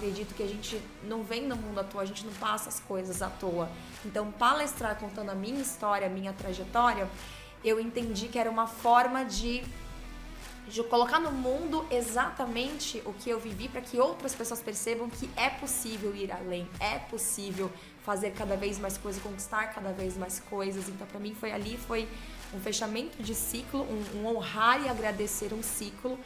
acredito que a gente não vem no mundo à toa, a gente não passa as coisas à toa. Então, palestrar contando a minha história, a minha trajetória, eu entendi que era uma forma de colocar no mundo exatamente o que eu vivi para que outras pessoas percebam que é possível ir além, é possível fazer cada vez mais coisas, conquistar cada vez mais coisas. Então, para mim, foi um fechamento de ciclo, um honrar e agradecer um ciclo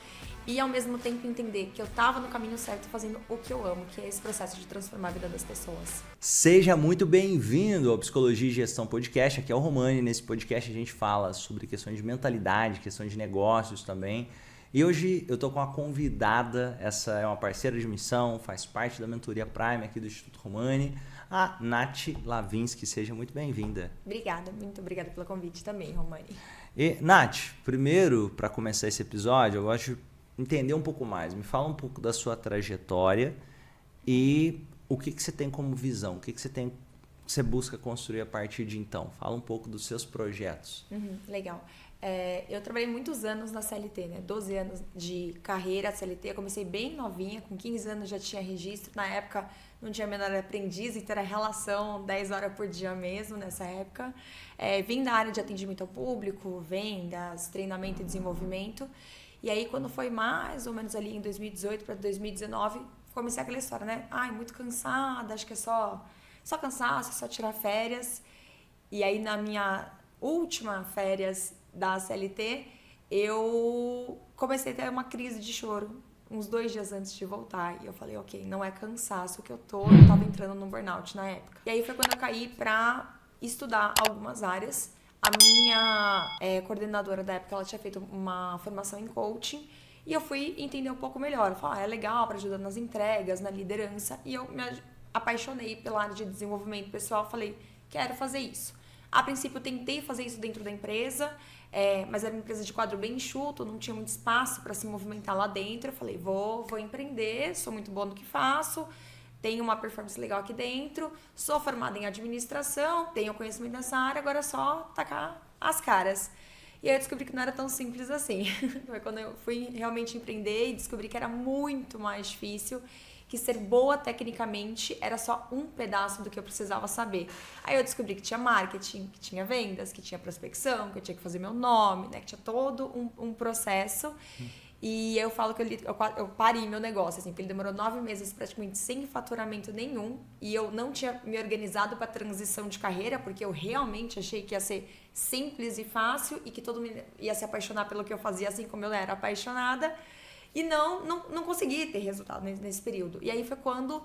e, ao mesmo tempo, entender que eu estava no caminho certo fazendo o que eu amo, que é esse processo de transformar a vida das pessoas. Seja muito bem-vindo ao Psicologia e Gestão Podcast. Aqui é o Romani. Nesse podcast a gente fala sobre questões de mentalidade, questões de negócios também. E hoje eu estou com uma convidada, essa é uma parceira de missão, faz parte da mentoria Prime aqui do Instituto Romani, a Nath Lavinsky. Seja muito bem-vinda. Obrigada, muito obrigada pelo convite também, Romani. E, Nath, primeiro, para começar esse episódio, eu gosto de entender um pouco mais. Me fala um pouco da sua trajetória e o que você tem como visão, o que você busca construir a partir de então. Fala um pouco dos seus projetos. Legal. Eu trabalhei muitos anos na CLT, né? 12 anos de carreira CLT. Eu comecei bem novinha, com 15 anos já tinha registro. Na época não tinha menor aprendiz, então era relação 10 horas por dia mesmo nessa época. Vim da área de atendimento ao público, vendas, treinamento e desenvolvimento. E aí, quando foi mais ou menos ali em 2018 para 2019, comecei aquela história, né? Muito cansada, acho que é só cansaço, só tirar férias. E aí, na minha última férias da CLT, eu comecei a ter uma crise de choro, uns 2 dias antes de voltar. E eu falei, ok, não é cansaço que eu tava entrando num burnout na época. E aí foi quando eu caí pra estudar algumas áreas. A minha coordenadora da época, ela tinha feito uma formação em coaching e eu fui entender um pouco melhor. Eu falei, é legal para ajudar nas entregas, na liderança. E eu me apaixonei pela área de desenvolvimento pessoal. Falei, quero fazer isso. A princípio, eu tentei fazer isso dentro da empresa, mas era uma empresa de quadro bem enxuto, não tinha muito espaço para se movimentar lá dentro. Eu falei, vou empreender, sou muito boa no que faço. Tenho uma performance legal aqui dentro, sou formada em administração, tenho conhecimento nessa área, agora é só tacar as caras. E aí eu descobri que não era tão simples assim. Foi quando eu fui realmente empreender e descobri que era muito mais difícil, que ser boa tecnicamente era só um pedaço do que eu precisava saber. Aí eu descobri que tinha marketing, que tinha vendas, que tinha prospecção, que eu tinha que fazer meu nome, né? Que tinha todo um processo. E eu falo que eu parei meu negócio, assim, porque ele demorou 9 meses praticamente sem faturamento nenhum. E eu não tinha me organizado para transição de carreira, porque eu realmente achei que ia ser simples e fácil e que todo mundo ia se apaixonar pelo que eu fazia, assim como eu era apaixonada. E não consegui ter resultado nesse período. E aí foi quando,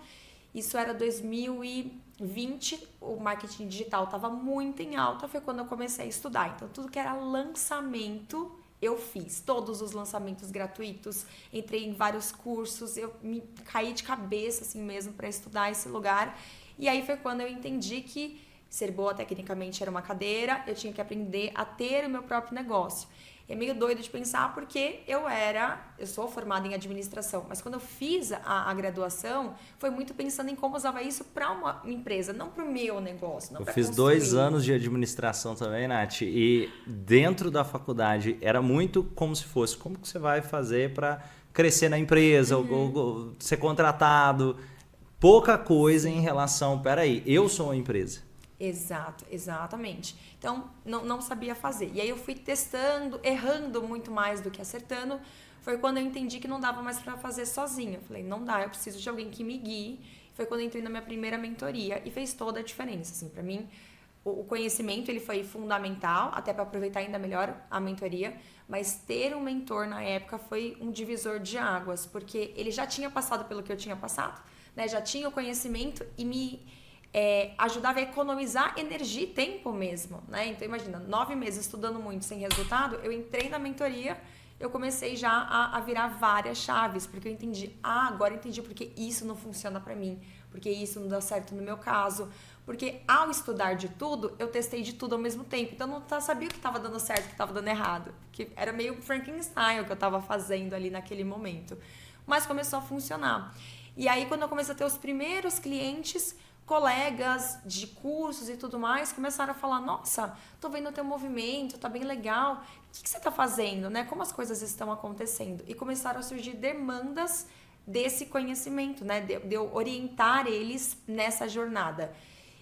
isso era 2020, o marketing digital estava muito em alta, foi quando eu comecei a estudar. Então, tudo que era lançamento, eu fiz. Todos os lançamentos gratuitos, entrei em vários cursos, eu me caí de cabeça assim mesmo para estudar esse lugar. E aí foi quando eu entendi que ser boa tecnicamente era uma cadeira, eu tinha que aprender a ter o meu próprio negócio. É meio doido de pensar porque eu sou formada em administração, mas quando eu fiz a graduação, foi muito pensando em como usava isso para uma empresa, não para o meu negócio. Não Eu pra fiz construir. 2 anos de administração também, Nath, e dentro da faculdade era muito como se fosse, como que você vai fazer para crescer na empresa, ou ser contratado, pouca coisa em relação, peraí, eu sou uma empresa. Exatamente. Então, não sabia fazer. E aí eu fui testando, errando muito mais do que acertando. Foi quando eu entendi que não dava mais para fazer sozinha. Eu falei, não dá, eu preciso de alguém que me guie. Foi quando eu entrei na minha primeira mentoria e fez toda a diferença. Assim, para mim, o conhecimento ele foi fundamental, até para aproveitar ainda melhor a mentoria. Mas ter um mentor na época foi um divisor de águas, porque ele já tinha passado pelo que eu tinha passado, né? Já tinha o conhecimento e me ajudava a economizar energia e tempo mesmo, né? Então imagina, 9 meses estudando muito sem resultado, eu entrei na mentoria, eu comecei já a virar várias chaves, porque eu entendi, agora eu entendi porque isso não funciona pra mim, porque isso não dá certo no meu caso, porque ao estudar de tudo, eu testei de tudo ao mesmo tempo, então eu não sabia o que estava dando certo e o que estava dando errado, que era meio Frankenstein o que eu estava fazendo ali naquele momento, mas começou a funcionar. E aí quando eu comecei a ter os primeiros clientes, colegas de cursos e tudo mais começaram a falar, nossa, tô vendo o teu movimento, tá bem legal, o que você tá fazendo, né? Como as coisas estão acontecendo? E começaram a surgir demandas desse conhecimento, né? De eu orientar eles nessa jornada.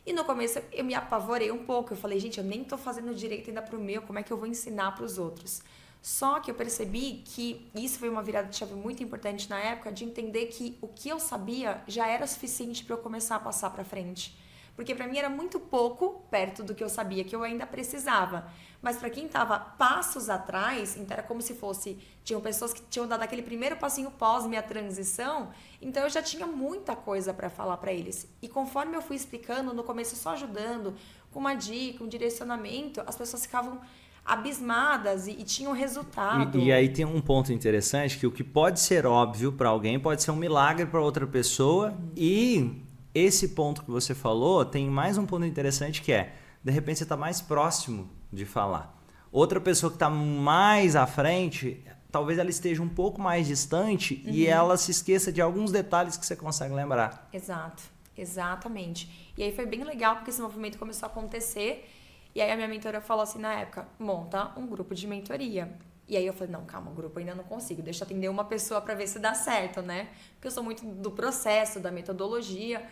E no começo eu me apavorei um pouco. Eu falei, gente, eu nem tô fazendo direito ainda pro meu, como é que eu vou ensinar pros outros? Só que eu percebi que isso foi uma virada de chave muito importante na época, de entender que o que eu sabia já era suficiente para eu começar a passar para frente. Porque para mim era muito pouco perto do que eu sabia que eu ainda precisava. Mas para quem estava passos atrás, então era como se fosse, tinham pessoas que tinham dado aquele primeiro passinho pós minha transição, então eu já tinha muita coisa para falar para eles. E conforme eu fui explicando, no começo só ajudando, com uma dica, um direcionamento, as pessoas ficavam abismadas e tinham resultado. E aí tem um ponto interessante, que o que pode ser óbvio para alguém pode ser um milagre para outra pessoa. E esse ponto que você falou tem mais um ponto interessante, que é, de repente você está mais próximo de falar. Outra pessoa que está mais à frente, talvez ela esteja um pouco mais distante e ela se esqueça de alguns detalhes que você consegue lembrar. Exato, exatamente. E aí foi bem legal, porque esse movimento começou a acontecer. E aí a minha mentora falou assim na época, monta um grupo de mentoria. E aí eu falei, não, calma, o grupo ainda não consigo, deixa eu atender uma pessoa para ver se dá certo, né? Porque eu sou muito do processo, da metodologia.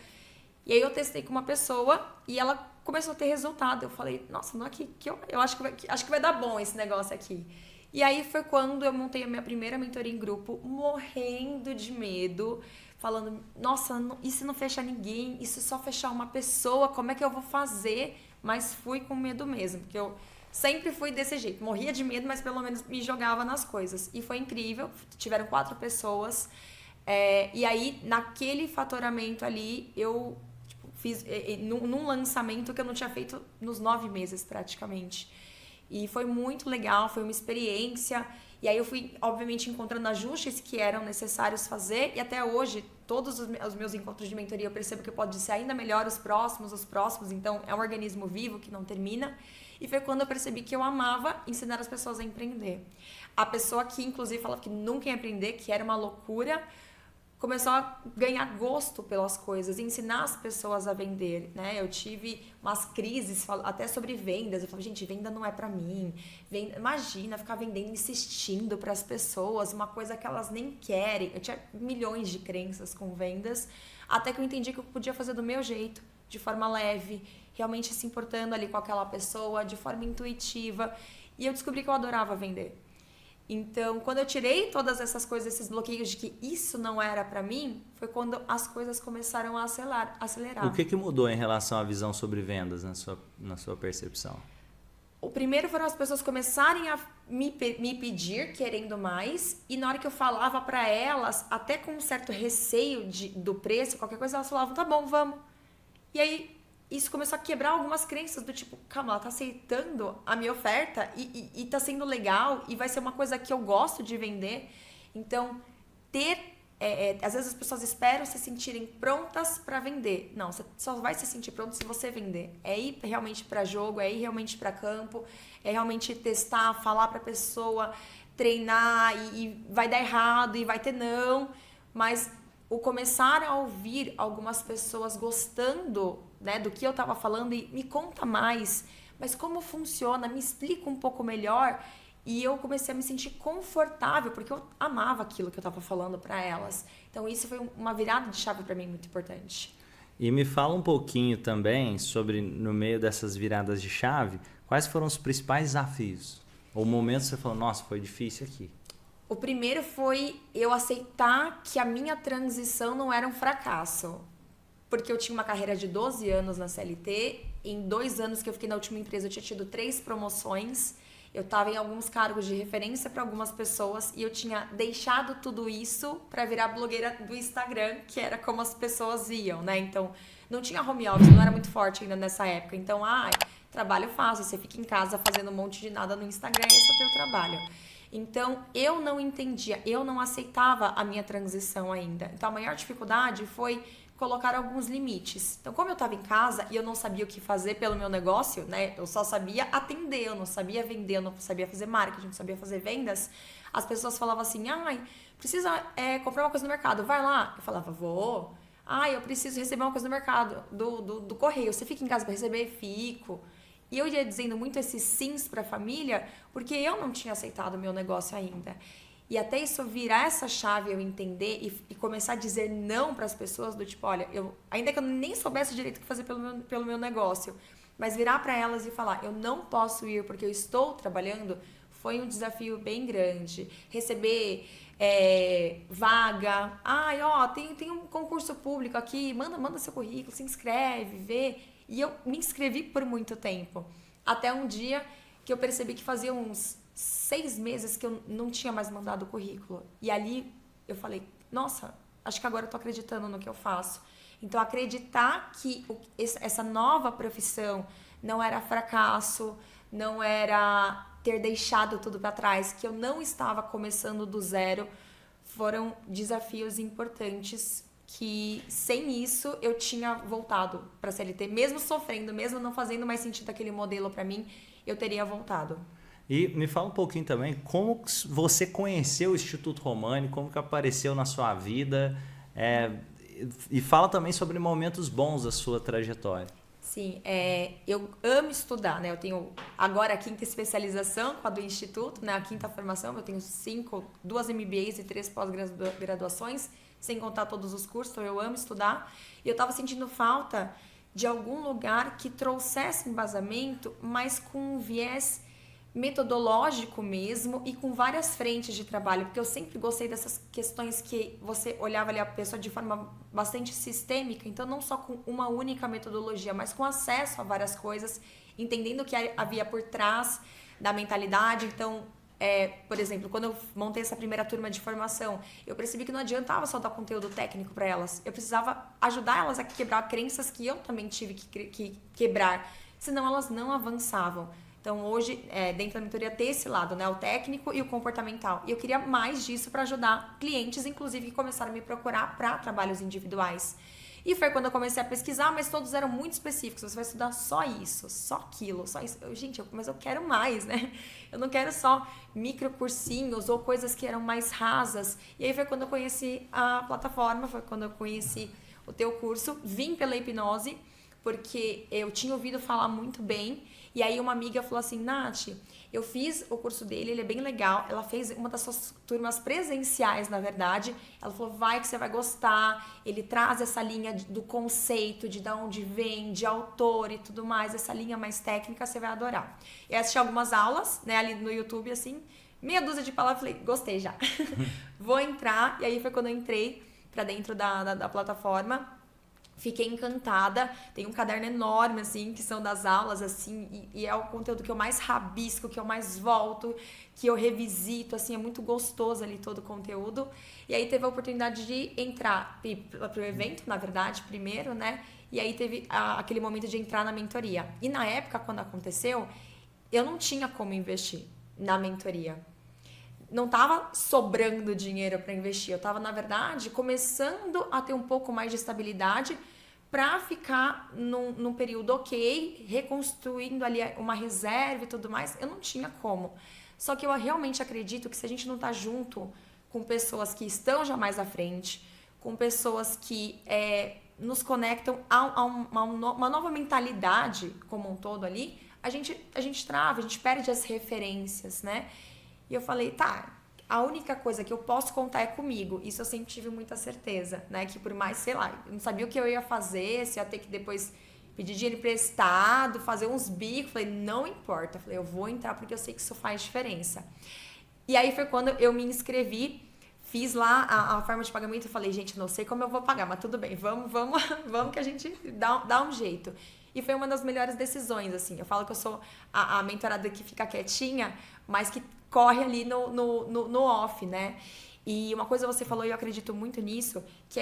E aí eu testei com uma pessoa e ela começou a ter resultado. Eu falei, nossa, não aqui, eu acho que vai dar bom esse negócio aqui. E aí foi quando eu montei a minha primeira mentoria em grupo, morrendo de medo, falando, nossa, e se não fechar ninguém? E se só fechar uma pessoa, como é que eu vou fazer? Mas fui com medo mesmo, porque eu sempre fui desse jeito. Morria de medo, mas pelo menos me jogava nas coisas. E foi incrível, tiveram 4 pessoas. E aí, naquele faturamento ali, eu fiz num lançamento que eu não tinha feito nos 9 meses praticamente. E foi muito legal, foi uma experiência. E aí eu fui, obviamente, encontrando ajustes que eram necessários fazer. E até hoje, todos os meus encontros de mentoria, eu percebo que pode ser ainda melhor os próximos. Então, é um organismo vivo que não termina. E foi quando eu percebi que eu amava ensinar as pessoas a empreender. A pessoa que, inclusive, falava que nunca ia empreender, que era uma loucura, começou a ganhar gosto pelas coisas, ensinar as pessoas a vender, né? Eu tive umas crises até sobre vendas. Eu falei, gente, venda não é pra mim. Imagina ficar vendendo, insistindo para as pessoas, uma coisa que elas nem querem. Eu tinha milhões de crenças com vendas, até que eu entendi que eu podia fazer do meu jeito, de forma leve, realmente se importando ali com aquela pessoa, de forma intuitiva. E eu descobri que eu adorava vender. Então, quando eu tirei todas essas coisas, esses bloqueios de que isso não era pra mim, foi quando as coisas começaram a acelerar. O que mudou em relação à visão sobre vendas na sua percepção? O primeiro foram as pessoas começarem a me pedir, querendo mais, e na hora que eu falava pra elas, até com um certo receio do preço, qualquer coisa, elas falavam, tá bom, vamos. E aí, isso começou a quebrar algumas crenças do tipo, calma, ela tá aceitando a minha oferta e tá sendo legal e vai ser uma coisa que eu gosto de vender. Então, às vezes as pessoas esperam se sentirem prontas para vender. Não, você só vai se sentir pronto se você vender. É ir realmente para jogo, é ir realmente para campo, é realmente testar, falar para a pessoa, treinar e vai dar errado e vai ter não, mas o começar a ouvir algumas pessoas gostando, né, do que eu estava falando e me conta mais, mas como funciona, me explica um pouco melhor. E eu comecei a me sentir confortável, porque eu amava aquilo que eu estava falando para elas. Então isso foi uma virada de chave para mim muito importante. E me fala um pouquinho também sobre, no meio dessas viradas de chave, quais foram os principais desafios? Ou momentos que você falou, nossa, foi difícil aqui. O primeiro foi eu aceitar que a minha transição não era um fracasso. Porque eu tinha uma carreira de 12 anos na CLT. Em 2 anos que eu fiquei na última empresa, eu tinha tido 3 promoções. Eu estava em alguns cargos de referência para algumas pessoas e eu tinha deixado tudo isso para virar blogueira do Instagram, que era como as pessoas iam, né? Então, não tinha home office, não era muito forte ainda nessa época. Então, trabalho fácil, você fica em casa fazendo um monte de nada no Instagram, esse é o teu trabalho. Então, eu não entendia, eu não aceitava a minha transição ainda. Então, a maior dificuldade foi colocar alguns limites. Então, como eu estava em casa e eu não sabia o que fazer pelo meu negócio, né? Eu só sabia atender, eu não sabia vender, eu não sabia fazer marketing, não sabia fazer vendas. As pessoas falavam assim, precisa comprar uma coisa no mercado, vai lá. Eu falava, vou. Eu preciso receber uma coisa no mercado, do correio. Você fica em casa para receber? Fico. E eu ia dizendo muito esses sims para a família, porque eu não tinha aceitado o meu negócio ainda. E até isso virar essa chave, eu entender e começar a dizer não para as pessoas do tipo, olha, ainda que eu nem soubesse direito o que fazer pelo meu negócio, mas virar para elas e falar, eu não posso ir porque eu estou trabalhando, foi um desafio bem grande. Receber vaga, tem um concurso público aqui, manda seu currículo, se inscreve, vê. E eu me inscrevi por muito tempo. Até um dia que eu percebi que fazia uns 6 meses que eu não tinha mais mandado o currículo. E ali eu falei, nossa, acho que agora eu tô acreditando no que eu faço. Então, acreditar que essa nova profissão não era fracasso, não era ter deixado tudo para trás, que eu não estava começando do zero, foram desafios importantes que sem isso eu tinha voltado para a CLT, mesmo sofrendo, mesmo não fazendo mais sentido aquele modelo para mim, eu teria voltado. E me fala um pouquinho também como você conheceu o Instituto Romani, como que apareceu na sua vida, e fala também sobre momentos bons da sua trajetória. Sim, eu amo estudar, né? Eu tenho agora a 5ª especialização com a do Instituto, né? A 5ª formação, eu tenho 2 MBAs e 3 pós-graduações, sem contar todos os cursos, então eu amo estudar. E eu estava sentindo falta de algum lugar que trouxesse embasamento, mas com um viés metodológico mesmo e com várias frentes de trabalho, porque eu sempre gostei dessas questões que você olhava ali a pessoa de forma bastante sistêmica, então não só com uma única metodologia, mas com acesso a várias coisas, entendendo o que havia por trás da mentalidade. Então, por exemplo, quando eu montei essa primeira turma de formação, eu percebi que não adiantava só dar conteúdo técnico para elas, eu precisava ajudar elas a quebrar crenças que eu também tive que quebrar, senão elas não avançavam. Então, hoje, dentro da mentoria, ter esse lado, né? O técnico e o comportamental. E eu queria mais disso para ajudar clientes, inclusive, que começaram a me procurar para trabalhos individuais. E foi quando eu comecei a pesquisar, mas todos eram muito específicos. Você vai estudar só isso, só aquilo, só isso. Mas eu quero mais, né? Eu não quero só microcursinhos ou coisas que eram mais rasas. E aí foi quando eu conheci a plataforma, foi quando eu conheci o teu curso. Vim pela hipnose, porque eu tinha ouvido falar muito bem. E aí uma amiga falou assim, Nath, eu fiz o curso dele, ele é bem legal. Ela fez uma das suas turmas presenciais, na verdade. Ela falou, vai que você vai gostar. Ele traz essa linha do conceito, de onde vem, de autor e tudo mais. Essa linha mais técnica, você vai adorar. Eu assisti algumas aulas, né, ali no YouTube, assim, meia dúzia de palavras, falei, gostei já. Vou entrar. E aí foi quando eu entrei pra dentro da plataforma. Fiquei encantada, tem um caderno enorme, assim, que são das aulas, assim, e é o conteúdo que eu mais rabisco, que eu mais volto, que eu revisito, assim, é muito gostoso ali todo o conteúdo. E aí teve a oportunidade de entrar pro evento, na verdade, primeiro, né? E aí teve aquele momento de entrar na mentoria. E na época, quando aconteceu, eu não tinha como investir na mentoria. Não estava sobrando dinheiro para investir. Eu estava, na verdade, começando a ter um pouco mais de estabilidade para ficar num período ok, reconstruindo ali uma reserva e tudo mais. Eu não tinha como. Só que eu realmente acredito que se a gente não tá junto com pessoas que estão já mais à frente, com pessoas que nos conectam a uma nova mentalidade como um todo ali, a gente trava, a gente perde as referências, né? E eu falei, tá, a única coisa que eu posso contar é comigo. Isso eu sempre tive muita certeza, né? Que por mais, sei lá, eu não sabia o que eu ia fazer, se ia ter que depois pedir dinheiro emprestado, fazer uns bicos. Falei, não importa. Falei, eu vou entrar porque eu sei que isso faz diferença. E aí foi quando eu me inscrevi, fiz lá a forma de pagamento e falei, gente, não sei como eu vou pagar, mas tudo bem, vamos que a gente dá um jeito. E foi uma das melhores decisões, assim. Eu falo que eu sou a mentorada que fica quietinha, mas que corre ali no off, né? E uma coisa você falou, e eu acredito muito nisso, que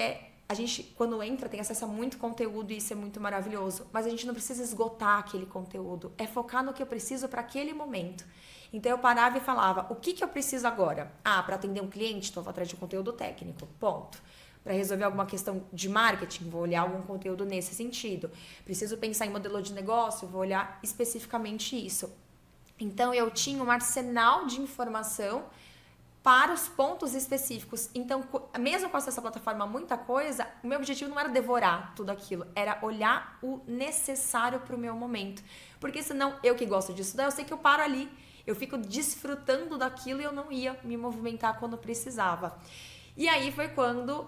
a gente, quando entra, tem acesso a muito conteúdo e isso é muito maravilhoso. Mas a gente não precisa esgotar aquele conteúdo. É focar no que eu preciso para aquele momento. Então eu parava e falava, o que eu preciso agora? Para atender um cliente, estou atrás de um conteúdo técnico, ponto. Para resolver alguma questão de marketing, vou olhar algum conteúdo nesse sentido. Preciso pensar em modelo de negócio, vou olhar especificamente isso. Então, eu tinha um arsenal de informação para os pontos específicos. Então, mesmo com essa plataforma, muita coisa, o meu objetivo não era devorar tudo aquilo, era olhar o necessário para o meu momento. Porque senão, eu que gosto de estudar, eu sei que eu paro ali eu fico desfrutando daquilo e eu não ia me movimentar quando precisava. E aí foi quando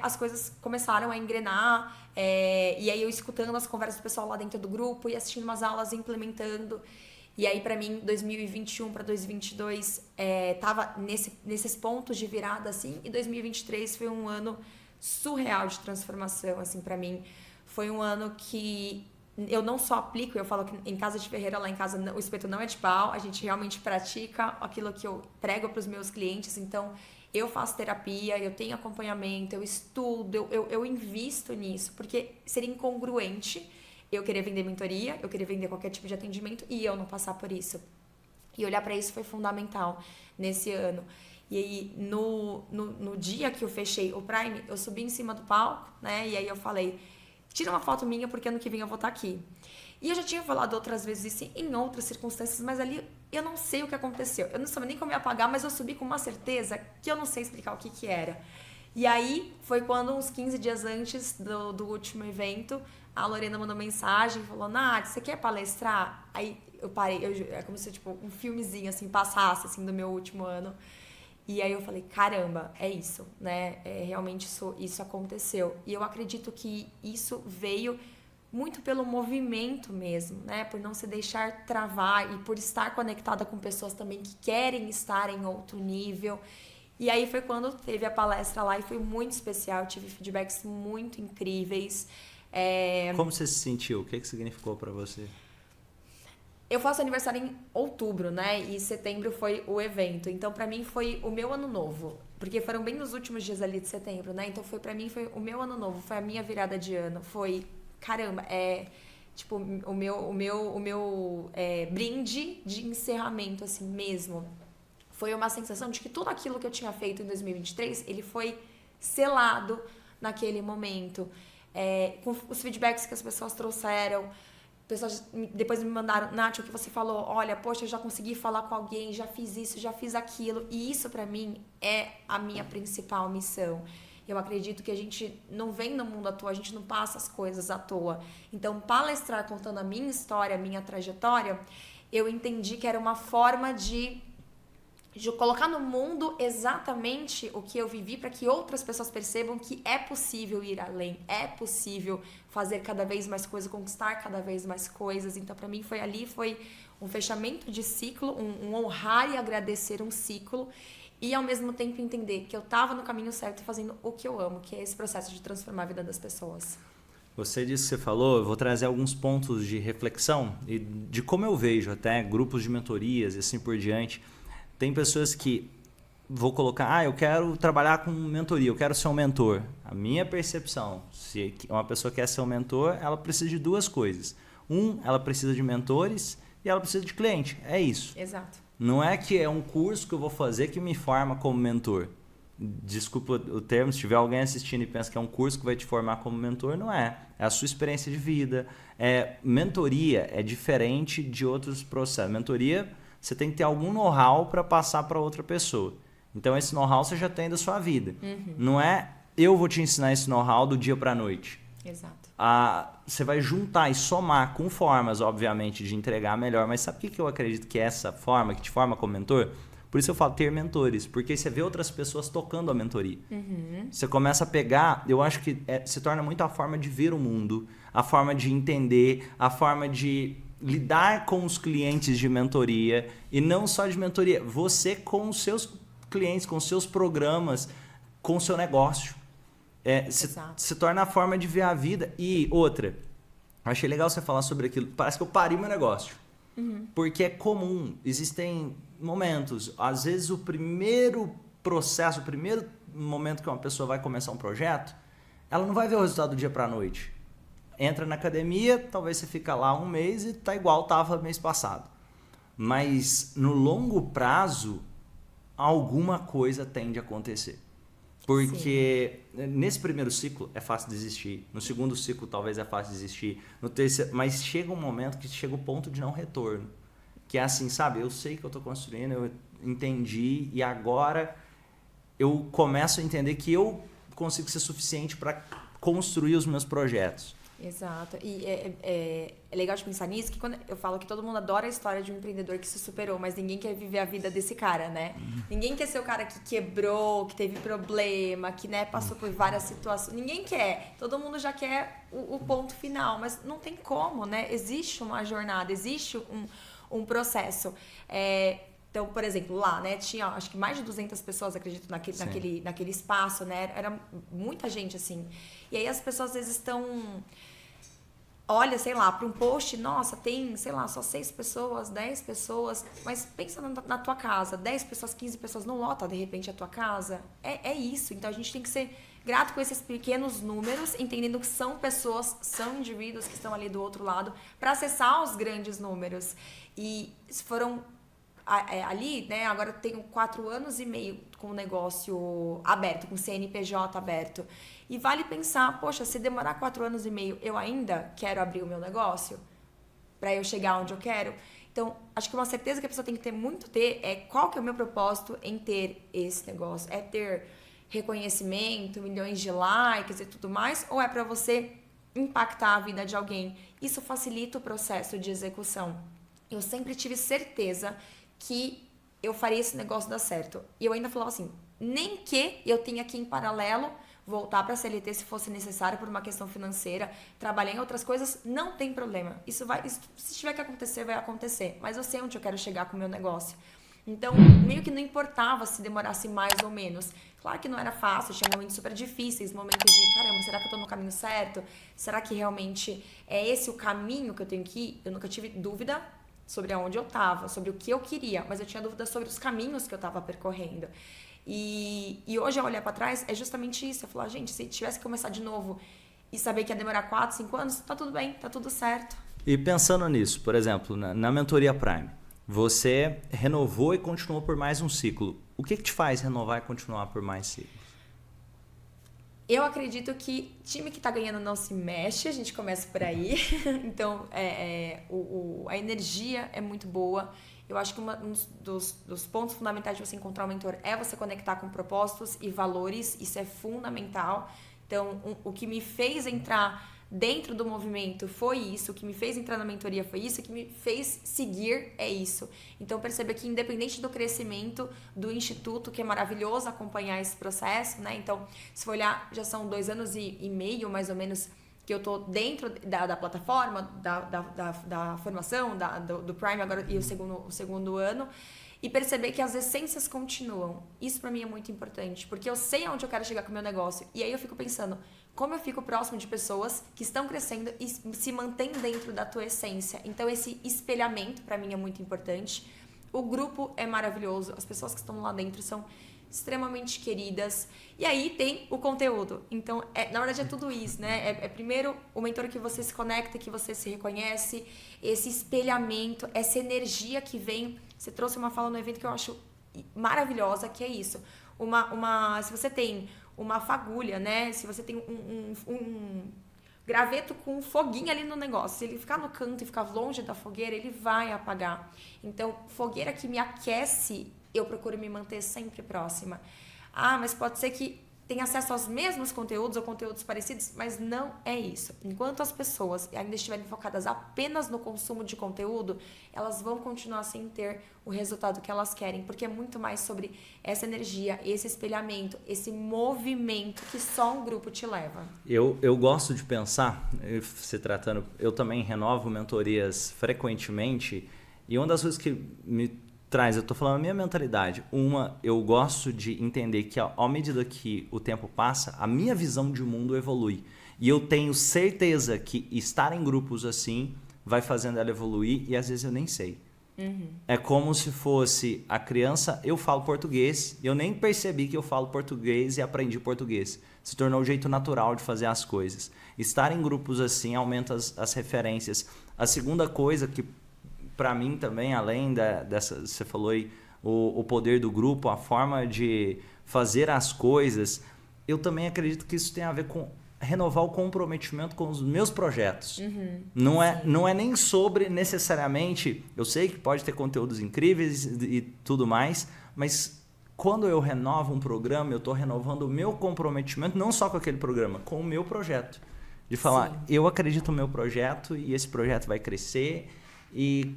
as coisas começaram a engrenar, e aí eu escutando as conversas do pessoal lá dentro do grupo e assistindo umas aulas, implementando. E aí, pra mim, 2021 para 2022 tava nesses pontos de virada, assim, e 2023 foi um ano surreal de transformação, assim, pra mim. Foi um ano que eu não só aplico, eu falo que em casa de ferreira, lá em casa, o espeto não é de pau, a gente realmente pratica aquilo que eu prego pros meus clientes, então eu faço terapia, eu tenho acompanhamento, eu estudo, eu invisto nisso, porque seria incongruente eu querer vender mentoria, eu querer vender qualquer tipo de atendimento e eu não passar por isso. E olhar para isso foi fundamental nesse ano. E aí, no dia que eu fechei o Prime, eu subi em cima do palco, né? E aí eu falei, tira uma foto minha porque ano que vem eu vou estar aqui. E eu já tinha falado outras vezes isso em outras circunstâncias, mas ali eu não sei o que aconteceu. Eu não sabia nem como ia apagar, mas eu subi com uma certeza que eu não sei explicar o que era. E aí foi quando, uns 15 dias antes do último evento, a Lorena mandou mensagem e falou, Nath, você quer palestrar? Aí eu parei, é como se tipo, um filmezinho assim, passasse assim, do meu último ano. E aí eu falei, caramba, é isso, né? Realmente isso aconteceu. E eu acredito que isso veio muito pelo movimento mesmo, né? Por não se deixar travar e por estar conectada com pessoas também que querem estar em outro nível. E aí foi quando teve a palestra lá e foi muito especial, eu tive feedbacks muito incríveis. Como você se sentiu? O que significou para você? Eu faço aniversário em outubro, né? E setembro foi o evento. Então, pra mim, foi o meu ano novo. Porque foram bem nos últimos dias ali de setembro, né? Então, pra mim, foi o meu ano novo. Foi a minha virada de ano. Foi, caramba, tipo, o meu brinde de encerramento, assim, mesmo. Foi uma sensação de que tudo aquilo que eu tinha feito em 2023, ele foi selado naquele momento. Com os feedbacks que as pessoas trouxeram, pessoas depois me mandaram, Nath, o que você falou, olha, poxa, eu já consegui falar com alguém, já fiz isso, já fiz aquilo, e isso pra mim é a minha principal missão. Eu acredito que a gente não vem no mundo à toa, a gente não passa as coisas à toa. Então, palestrar contando a minha história, a minha trajetória, eu entendi que era uma forma de colocar no mundo exatamente o que eu vivi para que outras pessoas percebam que é possível ir além, é possível fazer cada vez mais coisas, conquistar cada vez mais coisas. Então, para mim, foi um fechamento de ciclo, um honrar e agradecer um ciclo e, ao mesmo tempo, entender que eu estava no caminho certo e fazendo o que eu amo, que é esse processo de transformar a vida das pessoas. Você disse que você falou, eu vou trazer alguns pontos de reflexão e de como eu vejo até grupos de mentorias e assim por diante. Tem pessoas que vou colocar, eu quero trabalhar com mentoria, eu quero ser um mentor. A minha percepção, se uma pessoa quer ser um mentor, ela precisa de duas coisas. Ela precisa de mentores e ela precisa de cliente. É isso. Exato. Não é que é um curso que eu vou fazer que me forma como mentor. Desculpa o termo, se tiver alguém assistindo e pensa que é um curso que vai te formar como mentor, não é. É a sua experiência de vida. Mentoria é diferente de outros processos. Mentoria, você tem que ter algum know-how para passar para outra pessoa. Então, esse know-how você já tem da sua vida. Uhum. Não é eu vou te ensinar esse know-how do dia para a noite. Exato. Você vai juntar e somar com formas, obviamente, de entregar melhor. Mas sabe o que eu acredito que é essa forma, que te forma como mentor? Por isso eu falo ter mentores. Porque você vê outras pessoas tocando a mentoria. Uhum. Você começa a pegar, eu acho que se torna muito a forma de ver o mundo, a forma de entender, a forma de lidar com os clientes de mentoria. E não só de mentoria, você com os seus clientes, com os seus programas, com o seu negócio. Se torna a forma de ver a vida. E outra, eu achei legal você falar sobre aquilo. Parece que eu parei meu negócio. Uhum. Porque é comum, existem momentos. Às vezes o primeiro processo, o primeiro momento que uma pessoa vai começar um projeto, ela não vai ver o resultado do dia para a noite. Entra na academia, talvez você fica lá um mês e tá igual estava mês passado. Mas no longo prazo, alguma coisa tende a acontecer. Porque nesse primeiro ciclo é fácil desistir, no segundo ciclo talvez é fácil desistir, no terceiro, mas chega um momento que chega o ponto de não retorno. Que é assim, sabe, eu sei que eu estou construindo, eu entendi e agora eu começo a entender que eu consigo ser suficiente para construir os meus projetos. Exato. E é legal de pensar nisso, que quando eu falo que todo mundo adora a história de um empreendedor que se superou, mas ninguém quer viver a vida desse cara, né? Ninguém quer ser o cara que quebrou, que teve problema, que, né, passou por várias situações. Ninguém quer. Todo mundo já quer o ponto final, mas não tem como, né? Existe uma jornada, existe um processo. Então, por exemplo, lá, né, tinha acho que mais de 200 pessoas, acredito, naquele espaço, né? Era muita gente, assim. E aí as pessoas às vezes estão... Olha, sei lá, para um post, nossa, tem, sei lá, só 6 pessoas, 10 pessoas, mas pensa na tua casa, 10 pessoas, 15 pessoas, não lota de repente a tua casa? É isso, então a gente tem que ser grato com esses pequenos números, entendendo que são pessoas, são indivíduos que estão ali do outro lado, para acessar os grandes números. E foram... ali, né, agora eu tenho 4 anos e meio com o negócio aberto, com o CNPJ aberto. E vale pensar, poxa, se demorar 4 anos e meio, eu ainda quero abrir o meu negócio para eu chegar onde eu quero? Então, acho que uma certeza que a pessoa tem que ter é qual que é o meu propósito em ter esse negócio? É ter reconhecimento, milhões de likes e tudo mais? Ou é para você impactar a vida de alguém? Isso facilita o processo de execução. Eu sempre tive certeza que eu faria esse negócio dar certo. E eu ainda falava assim, nem que eu tenha que, em paralelo, voltar para a CLT se fosse necessário por uma questão financeira, trabalhar em outras coisas, não tem problema. Isso se tiver que acontecer, vai acontecer. Mas eu sei onde eu quero chegar com o meu negócio. Então, meio que não importava se demorasse mais ou menos. Claro que não era fácil, tinha momentos super difíceis, momentos de, caramba, será que eu tô no caminho certo? Será que realmente é esse o caminho que eu tenho que ir? Eu nunca tive dúvida sobre aonde eu estava, sobre o que eu queria, mas eu tinha dúvidas sobre os caminhos que eu estava percorrendo. E hoje, ao olhar para trás, é justamente isso. Eu falo, gente, se tivesse que começar de novo e saber que ia demorar 4, 5 anos, tá tudo bem, tá tudo certo. E pensando nisso, por exemplo, na mentoria Prime, você renovou e continuou por mais um ciclo. O que te faz renovar e continuar por mais ciclos? Eu acredito que time que tá ganhando não se mexe, a gente começa por aí. Então, a energia é muito boa. Eu acho que um dos pontos fundamentais de você encontrar um mentor é você conectar com propósitos e valores. Isso é fundamental. Então, o que me fez entrar dentro do movimento foi isso, o que me fez entrar na mentoria foi isso, o que me fez seguir é isso. Então perceba que independente do crescimento do Instituto, que é maravilhoso acompanhar esse processo, né? Então, se for olhar, já são 2 anos e meio, mais ou menos, que eu tô dentro da plataforma, da formação, do Prime agora e o segundo ano, e perceber que as essências continuam. Isso pra mim é muito importante, porque eu sei aonde eu quero chegar com o meu negócio, e aí eu fico pensando, como eu fico próximo de pessoas que estão crescendo e se mantêm dentro da tua essência. Então esse espelhamento pra mim é muito importante. O grupo é maravilhoso, as pessoas que estão lá dentro são extremamente queridas. E aí tem o conteúdo. Então, na verdade é tudo isso, né? É primeiro o mentor que você se conecta, que você se reconhece, esse espelhamento, essa energia que vem. Você trouxe uma fala no evento que eu acho maravilhosa, que é isso. Se você tem uma fagulha, né? Se você tem um graveto com um foguinho ali no negócio, se ele ficar no canto e ficar longe da fogueira, ele vai apagar. Então, fogueira que me aquece, eu procuro me manter sempre próxima. Ah, mas pode ser que tenha acesso aos mesmos conteúdos ou conteúdos parecidos, mas não é isso. Enquanto as pessoas ainda estiverem focadas apenas no consumo de conteúdo, elas vão continuar sem ter o resultado que elas querem, porque é muito mais sobre essa energia, esse espelhamento, esse movimento que só um grupo te leva. Eu gosto de pensar, eu também renovo mentorias frequentemente, e uma das coisas que me eu tô falando a minha mentalidade. Eu gosto de entender que à medida que o tempo passa, a minha visão de mundo evolui. E eu tenho certeza que estar em grupos assim vai fazendo ela evoluir e às vezes eu nem sei. Uhum. É como se fosse a criança, eu falo português, eu nem percebi que eu falo português e aprendi português. Se tornou o jeito natural de fazer as coisas. Estar em grupos assim aumenta as referências. A segunda coisa que para mim também, além dessa, você falou aí, o poder do grupo, a forma de fazer as coisas, eu também acredito que isso tem a ver com renovar o comprometimento com os meus projetos. Uhum, não é nem sobre necessariamente, eu sei que pode ter conteúdos incríveis e tudo mais, mas quando eu renovo um programa, eu estou renovando o meu comprometimento, não só com aquele programa, com o meu projeto. De falar, Sim. eu acredito no meu projeto e esse projeto vai crescer e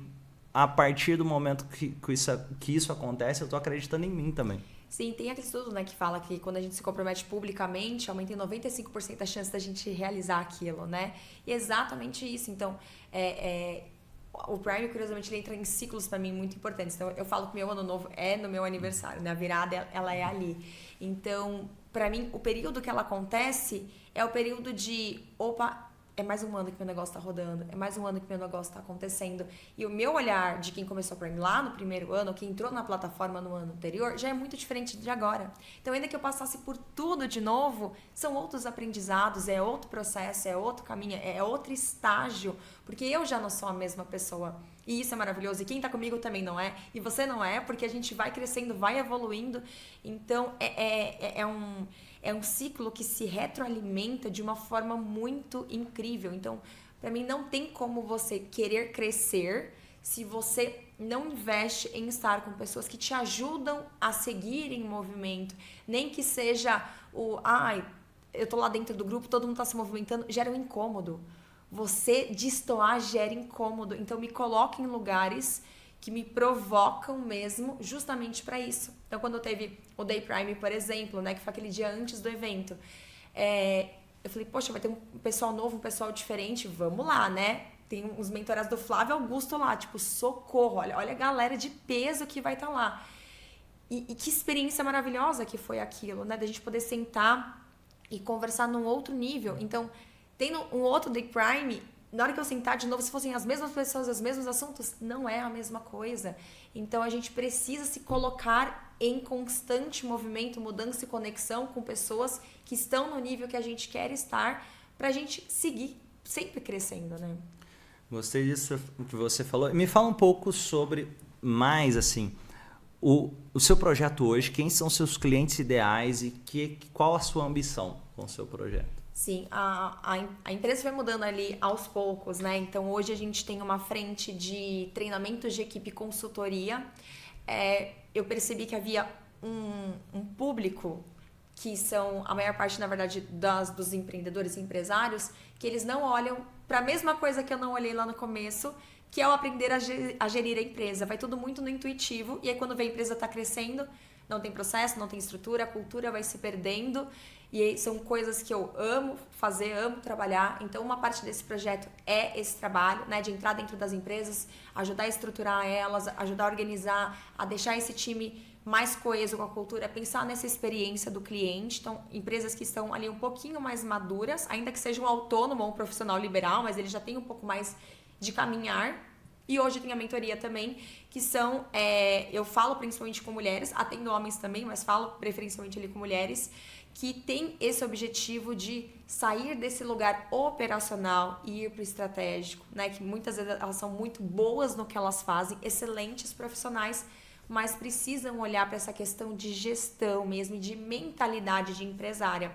a partir do momento que isso acontece, eu tô acreditando em mim também. Sim, tem aquele estudo, né, que fala que quando a gente se compromete publicamente, aumenta em 95% a chance da gente realizar aquilo, né? E é exatamente isso. Então, o Prime, curiosamente, ele entra em ciclos para mim muito importantes. Então, eu falo que meu ano novo é no meu aniversário, né? A virada, ela é ali. Então, para mim, o período que ela acontece é o período de, opa, é mais um ano que meu negócio tá rodando, é mais um ano que meu negócio tá acontecendo. E o meu olhar de quem começou a Prime lá no primeiro ano, quem entrou na plataforma no ano anterior, já é muito diferente de agora. Então, ainda que eu passasse por tudo de novo, são outros aprendizados, é outro processo, é outro caminho, é outro estágio, porque eu já não sou a mesma pessoa. E isso é maravilhoso. E quem tá comigo também não é. E você não é, porque a gente vai crescendo, vai evoluindo. Então, é um ciclo que se retroalimenta de uma forma muito incrível. Então, para mim, não tem como você querer crescer se você não investe em estar com pessoas que te ajudam a seguir em movimento. Nem que seja eu tô lá dentro do grupo, todo mundo tá se movimentando, gera um incômodo. Você destoar gera incômodo. Então, me coloque em lugares que me provocam mesmo justamente para isso. Então, quando teve o Day Prime, por exemplo, né, que foi aquele dia antes do evento, eu falei, poxa, vai ter um pessoal novo, um pessoal diferente, vamos lá, né? Tem uns mentorados do Flávio Augusto lá, tipo, socorro, olha a galera de peso que vai estar lá. E que experiência maravilhosa que foi aquilo, né? Da gente poder sentar e conversar num outro nível. Então, tendo um outro Day Prime, na hora que eu sentar de novo, se fossem as mesmas pessoas, os mesmos assuntos, não é a mesma coisa. Então, a gente precisa se colocar em constante movimento, mudança e conexão com pessoas que estão no nível que a gente quer estar, pra gente seguir sempre crescendo, né? Gostei disso que você falou. Me fala um pouco sobre mais, assim, o seu projeto hoje, quem são seus clientes ideais e qual a sua ambição com o seu projeto? Sim, a empresa vai mudando ali aos poucos, né? Então, hoje a gente tem uma frente de treinamentos de equipe e consultoria. Eu percebi que havia um público que são a maior parte, na verdade, dos empreendedores e empresários, que eles não olham para a mesma coisa que eu não olhei lá no começo, que é o aprender a gerir a empresa. Vai tudo muito no intuitivo, e aí quando vê a empresa está crescendo, não tem processo, não tem estrutura, a cultura vai se perdendo, e aí são coisas que eu amo fazer, amo trabalhar. Então, uma parte desse projeto é esse trabalho, né, de entrar dentro das empresas, ajudar a estruturar elas, ajudar a organizar, a deixar esse time mais coeso com a cultura, pensar nessa experiência do cliente. Então, empresas que estão ali um pouquinho mais maduras, ainda que seja um autônomo ou um profissional liberal, mas ele já tem um pouco mais de caminhar. E hoje tem a mentoria também, que são, eu falo principalmente com mulheres, atendo homens também, mas falo preferencialmente ali com mulheres, que tem esse objetivo de sair desse lugar operacional e ir para o estratégico, né? Que muitas vezes elas são muito boas no que elas fazem, excelentes profissionais, mas precisam olhar para essa questão de gestão mesmo, de mentalidade de empresária.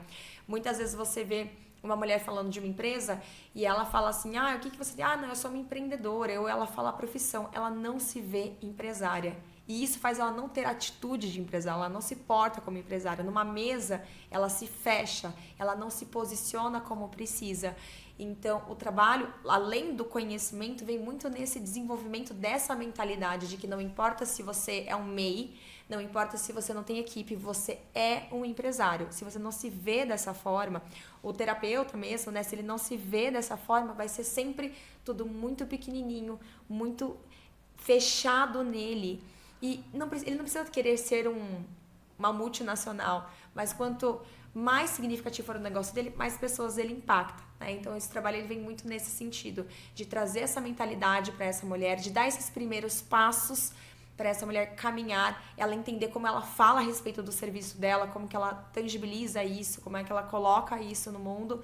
Muitas vezes você vê uma mulher falando de uma empresa e ela fala assim, o que você tem? Não, eu sou uma empreendedora, ou ela fala a profissão, ela não se vê empresária. E isso faz ela não ter atitude de empresária, ela não se porta como empresária. Numa mesa, ela se fecha, ela não se posiciona como precisa. Então, o trabalho, além do conhecimento, vem muito nesse desenvolvimento dessa mentalidade de que não importa se você é um MEI, não importa se você não tem equipe, você é um empresário. Se você não se vê dessa forma, o terapeuta mesmo, né, se ele não se vê dessa forma, vai ser sempre tudo muito pequenininho, muito fechado nele. E ele não precisa querer ser uma multinacional, mas quanto mais significativo for o negócio dele, mais pessoas ele impacta, né? Então, esse trabalho ele vem muito nesse sentido, de trazer essa mentalidade para essa mulher, de dar esses primeiros passos para essa mulher caminhar, ela entender como ela fala a respeito do serviço dela, como que ela tangibiliza isso, como é que ela coloca isso no mundo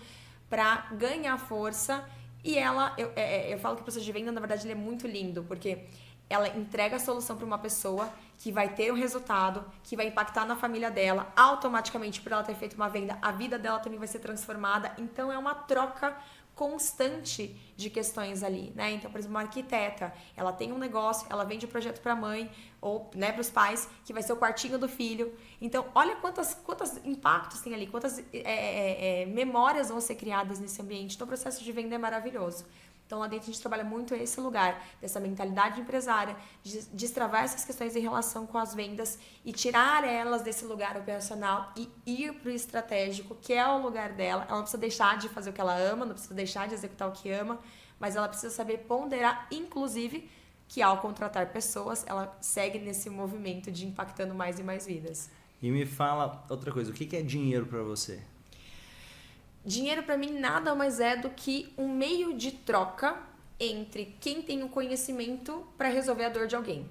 para ganhar força. E eu falo que o processo de venda, na verdade, ele é muito lindo, porque ela entrega a solução para uma pessoa que vai ter um resultado, que vai impactar na família dela, automaticamente por ela ter feito uma venda, a vida dela também vai ser transformada. Então, é uma troca constante de questões ali, né? Então, por exemplo, uma arquiteta, ela tem um negócio, ela vende o projeto para a mãe ou, né, para os pais, que vai ser o quartinho do filho. Então, olha quantos impactos tem ali, quantas memórias vão ser criadas nesse ambiente. Então, o processo de venda é maravilhoso. Então, lá dentro a gente trabalha muito esse lugar, dessa mentalidade empresária, de destravar essas questões em relação com as vendas e tirar elas desse lugar operacional e ir para o estratégico, que é o lugar dela. Ela não precisa deixar de fazer o que ela ama, não precisa deixar de executar o que ama, mas ela precisa saber ponderar, inclusive, que ao contratar pessoas, ela segue nesse movimento de impactando mais e mais vidas. E me fala outra coisa, o que é dinheiro para você? Dinheiro para mim nada mais é do que um meio de troca entre quem tem o conhecimento para resolver a dor de alguém.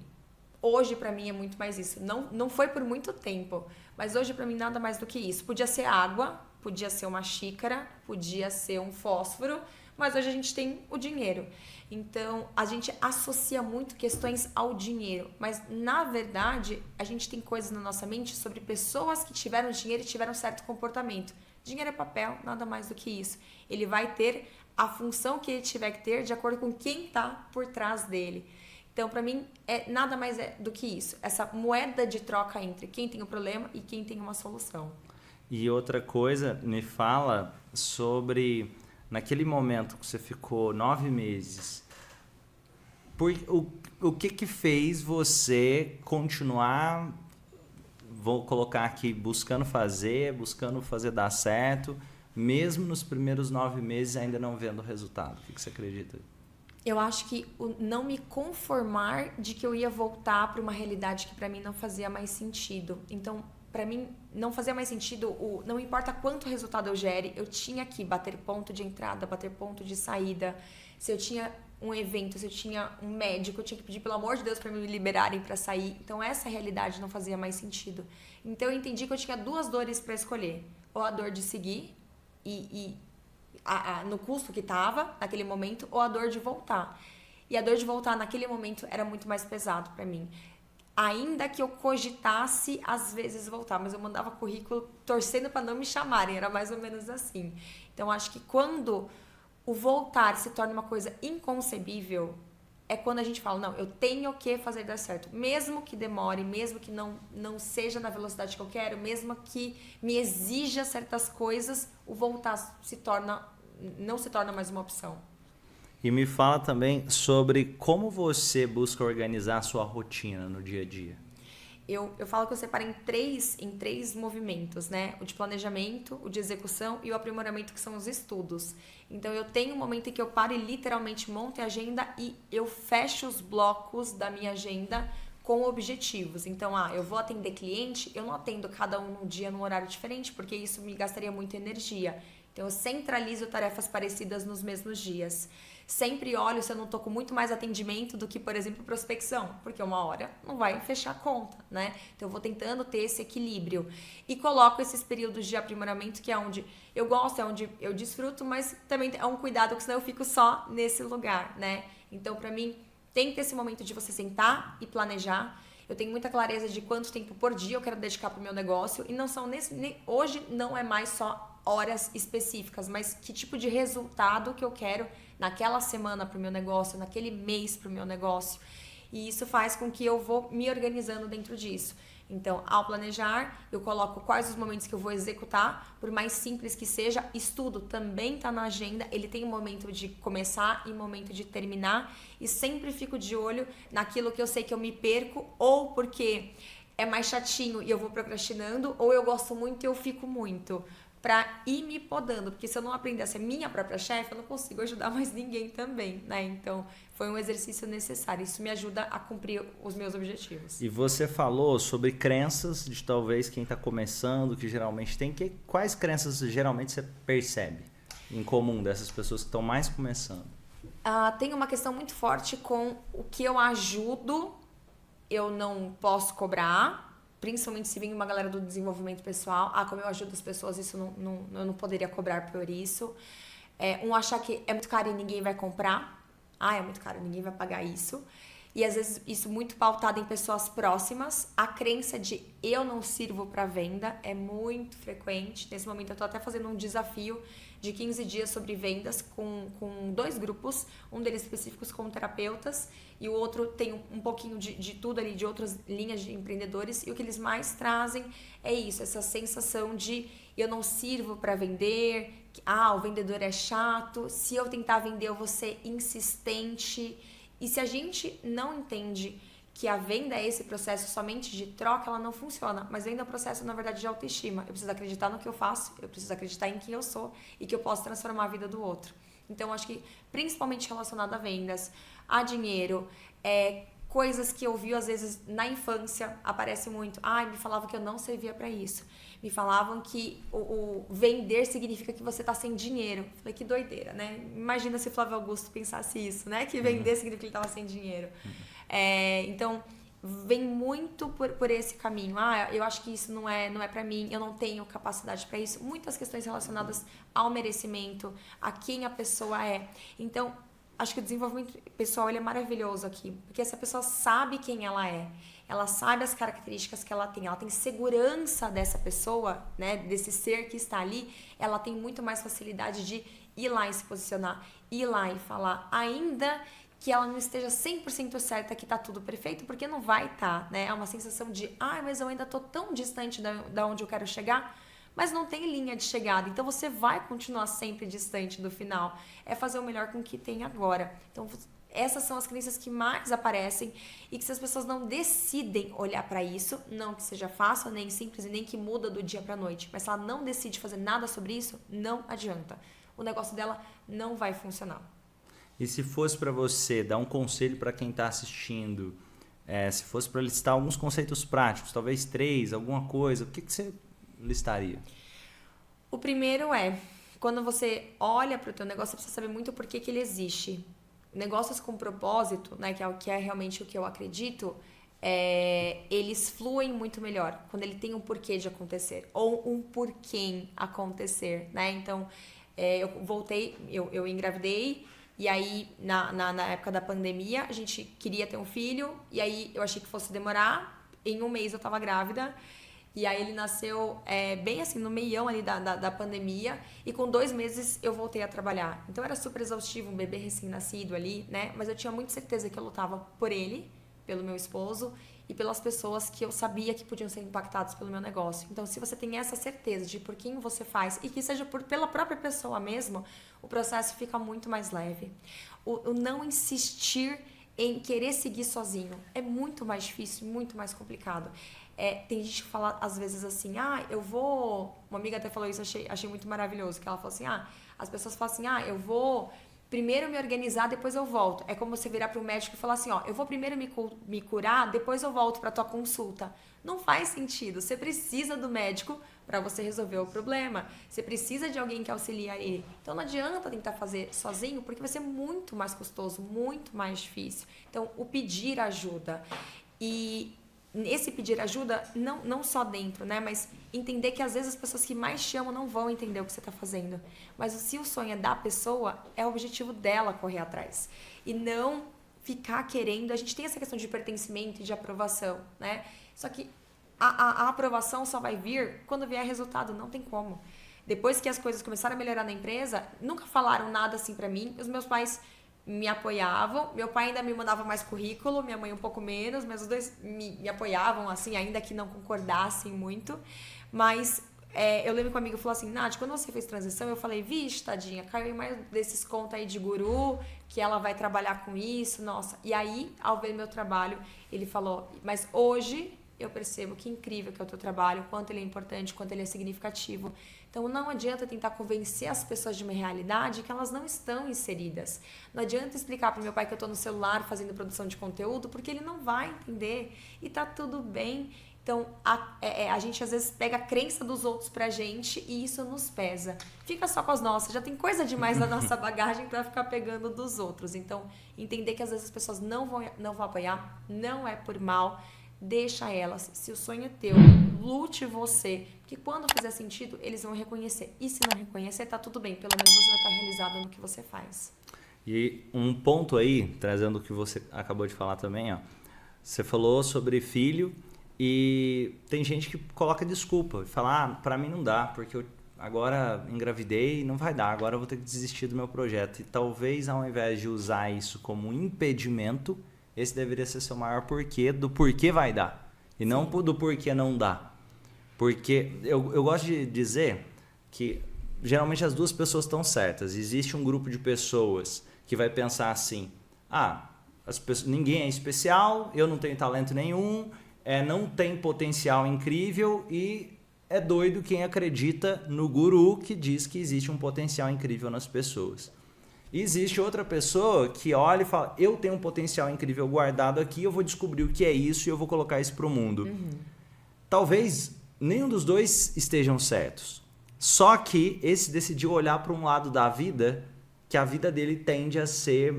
Hoje para mim é muito mais isso. Não foi por muito tempo, mas hoje para mim nada mais do que isso. Podia ser água, podia ser uma xícara, podia ser um fósforo, mas hoje a gente tem o dinheiro. Então a gente associa muito questões ao dinheiro, mas na verdade a gente tem coisas na nossa mente sobre pessoas que tiveram dinheiro e tiveram certo comportamento. Dinheiro é papel, nada mais do que isso. Ele vai ter a função que ele tiver que ter de acordo com quem está por trás dele. Então, para mim, nada mais do que isso. Essa moeda de troca entre quem tem o problema e quem tem uma solução. E outra coisa, me fala sobre, naquele momento que você ficou 9 meses, o que fez você continuar... Vou colocar aqui, buscando fazer dar certo, mesmo nos primeiros 9 meses ainda não vendo o resultado. O que você acredita? Eu acho que o não me conformar de que eu ia voltar para uma realidade que para mim não fazia mais sentido. Então, para mim, não fazia mais sentido, não importa quanto resultado eu gere, eu tinha que bater ponto de entrada, bater ponto de saída. Se eu tinha um evento, se eu tinha um médico, eu tinha que pedir pelo amor de Deus para me liberarem para sair. Então essa realidade não fazia mais sentido. Então eu entendi que eu tinha 2 dores para escolher. Ou a dor de seguir no custo que estava naquele momento, ou a dor de voltar. E a dor de voltar naquele momento era muito mais pesado para mim. Ainda que eu cogitasse às vezes voltar, mas eu mandava currículo torcendo para não me chamarem, era mais ou menos assim. Então acho que quando o voltar se torna uma coisa inconcebível, é quando a gente fala, não, eu tenho que fazer dar certo. Mesmo que demore, mesmo que não seja na velocidade que eu quero, mesmo que me exija certas coisas, o voltar não se torna mais uma opção. E me fala também sobre como você busca organizar a sua rotina no dia a dia. Eu falo que eu separo em três movimentos, né? O de planejamento, o de execução e o aprimoramento, que são os estudos. Então, eu tenho um momento em que eu paro e literalmente monto a agenda e eu fecho os blocos da minha agenda com objetivos. Então, eu vou atender cliente, eu não atendo cada um num dia, num horário diferente, porque isso me gastaria muita energia. Então, eu centralizo tarefas parecidas nos mesmos dias. Sempre olho se eu não estou com muito mais atendimento do que, por exemplo, prospecção, porque uma hora não vai fechar a conta, né? Então, eu vou tentando ter esse equilíbrio. E coloco esses períodos de aprimoramento, que é onde eu gosto, é onde eu desfruto, mas também é um cuidado, porque senão eu fico só nesse lugar, né? Então, para mim, tem que ter esse momento de você sentar e planejar. Eu tenho muita clareza de quanto tempo por dia eu quero dedicar para o meu negócio. E não são hoje não é mais só horas específicas, mas que tipo de resultado que eu quero naquela semana para o meu negócio, naquele mês para o meu negócio. E isso faz com que eu vou me organizando dentro disso. Então, ao planejar, eu coloco quais os momentos que eu vou executar, por mais simples que seja. Estudo também está na agenda, ele tem um momento de começar e um momento de terminar. E sempre fico de olho naquilo que eu sei que eu me perco, ou porque é mais chatinho e eu vou procrastinando, ou eu gosto muito e eu fico muito. Para ir me podando, porque se eu não aprender a ser minha própria chefe, eu não consigo ajudar mais ninguém também, né? Então, foi um exercício necessário. Isso me ajuda a cumprir os meus objetivos. E você falou sobre crenças de talvez quem está começando, que geralmente tem. Quais crenças geralmente você percebe em comum dessas pessoas que estão mais começando? Tem uma questão muito forte com o que eu ajudo, eu não posso cobrar. Principalmente se vem uma galera do desenvolvimento pessoal. Como eu ajudo as pessoas, isso eu não poderia cobrar por isso. Achar que é muito caro e ninguém vai comprar. É muito caro, ninguém vai pagar isso. e às vezes isso muito pautado em pessoas próximas. A crença de eu não sirvo para venda é muito frequente. Nesse momento eu tô até fazendo um desafio de 15 dias sobre vendas com 2 grupos, um deles específicos como terapeutas e o outro tem um pouquinho de tudo ali, de outras linhas de empreendedores, e o que eles mais trazem é isso, essa sensação de eu não sirvo para vender, o vendedor é chato, se eu tentar vender eu vou ser insistente. E se a gente não entende que a venda é esse processo somente de troca, ela não funciona. Mas venda é um processo, na verdade, de autoestima. Eu preciso acreditar no que eu faço, eu preciso acreditar em quem eu sou e que eu posso transformar a vida do outro. Então, acho que, principalmente relacionado a vendas, a dinheiro, coisas que eu vi, às vezes, na infância, aparece muito. Me falavam que eu não servia para isso. Me falavam que o vender significa que você tá sem dinheiro. Falei, que doideira, né? Imagina se o Flávio Augusto pensasse isso, né? Que vender significa que ele tava sem dinheiro. Então, vem muito por esse caminho. Eu acho que isso não é para mim, eu não tenho capacidade para isso. Muitas questões relacionadas ao merecimento, a quem a pessoa é. Então, acho que o desenvolvimento pessoal ele é maravilhoso aqui, porque essa pessoa sabe quem ela é, ela sabe as características que ela tem segurança dessa pessoa, né, desse ser que está ali, ela tem muito mais facilidade de ir lá e se posicionar, ir lá e falar, ainda que ela não esteja 100% certa que tá tudo perfeito, porque não vai estar, né? É uma sensação de, mas eu ainda tô tão distante da onde eu quero chegar, mas não tem linha de chegada, então você vai continuar sempre distante do final. É fazer o melhor com o que tem agora. Então, essas são as crenças que mais aparecem e que se as pessoas não decidem olhar para isso, não que seja fácil, nem simples e nem que muda do dia para noite, mas se ela não decide fazer nada sobre isso, não adianta. O negócio dela não vai funcionar. E se fosse para você dar um conselho para quem está assistindo, se fosse para listar alguns conceitos práticos, talvez 3, alguma coisa, o que você listaria? O primeiro quando você olha para o teu negócio, você precisa saber muito por que ele existe. Negócios com propósito, né, que é realmente o que eu acredito, eles fluem muito melhor quando ele tem um porquê de acontecer, ou um porquê acontecer, né? Então, eu engravidei, e aí, na época da pandemia, a gente queria ter um filho, e aí eu achei que fosse demorar, em um mês eu tava grávida, e aí ele nasceu bem assim, no meião ali da pandemia, e com 2 meses eu voltei a trabalhar. Então era super exaustivo, um bebê recém-nascido ali, né? Mas eu tinha muita certeza que eu lutava por ele, pelo meu esposo, e pelas pessoas que eu sabia que podiam ser impactadas pelo meu negócio. Então, se você tem essa certeza de por quem você faz, e que seja pela própria pessoa mesmo, o processo fica muito mais leve. O não insistir em querer seguir sozinho é muito mais difícil, muito mais complicado. Tem gente que fala às vezes assim, eu vou... Uma amiga até falou isso, achei muito maravilhoso, que ela falou assim, as pessoas falam assim, eu vou primeiro me organizar, depois eu volto. É como você virar para o médico e falar assim, eu vou primeiro me curar, depois eu volto para tua consulta. Não faz sentido, você precisa do médico para você resolver o problema. Você precisa de alguém que auxilie ele. Então não adianta tentar fazer sozinho, porque vai ser muito mais custoso, muito mais difícil. Então o pedir ajuda. E esse pedir ajuda, não só dentro, né? Mas entender que às vezes as pessoas que mais te amam não vão entender o que você está fazendo. Mas se o sonho é da pessoa, é o objetivo dela correr atrás. E não ficar querendo... A gente tem essa questão de pertencimento e de aprovação, né? Só que a aprovação só vai vir quando vier resultado, não tem como. Depois que as coisas começaram a melhorar na empresa, nunca falaram nada assim pra mim. Os meus pais me apoiavam, meu pai ainda me mandava mais currículo, minha mãe um pouco menos, mas os dois me apoiavam, assim, ainda que não concordassem muito, mas eu lembro que um amigo falou assim, Nath, quando você fez transição, eu falei, vixe, tadinha, caiu em mais desses contos aí de guru, que ela vai trabalhar com isso, nossa, e aí, ao ver meu trabalho, ele falou, mas hoje eu percebo que incrível que é o teu trabalho, quanto ele é importante, quanto ele é significativo. Então não adianta tentar convencer as pessoas de uma realidade que elas não estão inseridas. Não adianta explicar para meu pai que eu estou no celular fazendo produção de conteúdo, porque ele não vai entender e tá tudo bem. Então a gente às vezes pega a crença dos outros pra gente e isso nos pesa. Fica só com as nossas, já tem coisa demais na nossa bagagem para ficar pegando dos outros. Então entender que às vezes as pessoas não vão apoiar, não é por mal. Deixa elas, se o sonho é teu, lute você, porque quando fizer sentido, eles vão reconhecer. E se não reconhecer, tá tudo bem, pelo menos você vai estar realizado no que você faz. E um ponto aí, trazendo o que você acabou de falar também, ó, você falou sobre filho e tem gente que coloca desculpa, fala, para mim não dá, porque eu agora engravidei e não vai dar, agora eu vou ter que desistir do meu projeto. E talvez ao invés de usar isso como um impedimento, esse deveria ser seu maior porquê do porquê vai dar. E não do porquê não dá. Porque eu gosto de dizer que geralmente as duas pessoas estão certas. Existe um grupo de pessoas que vai pensar assim, ninguém é especial, eu não tenho talento nenhum, não tem potencial incrível e é doido quem acredita no guru que diz que existe um potencial incrível nas pessoas. E existe outra pessoa que olha e fala, eu tenho um potencial incrível guardado aqui, eu vou descobrir o que é isso e eu vou colocar isso para o mundo. Talvez nenhum dos dois estejam certos. Só que esse decidiu olhar para um lado da vida que a vida dele tende a ser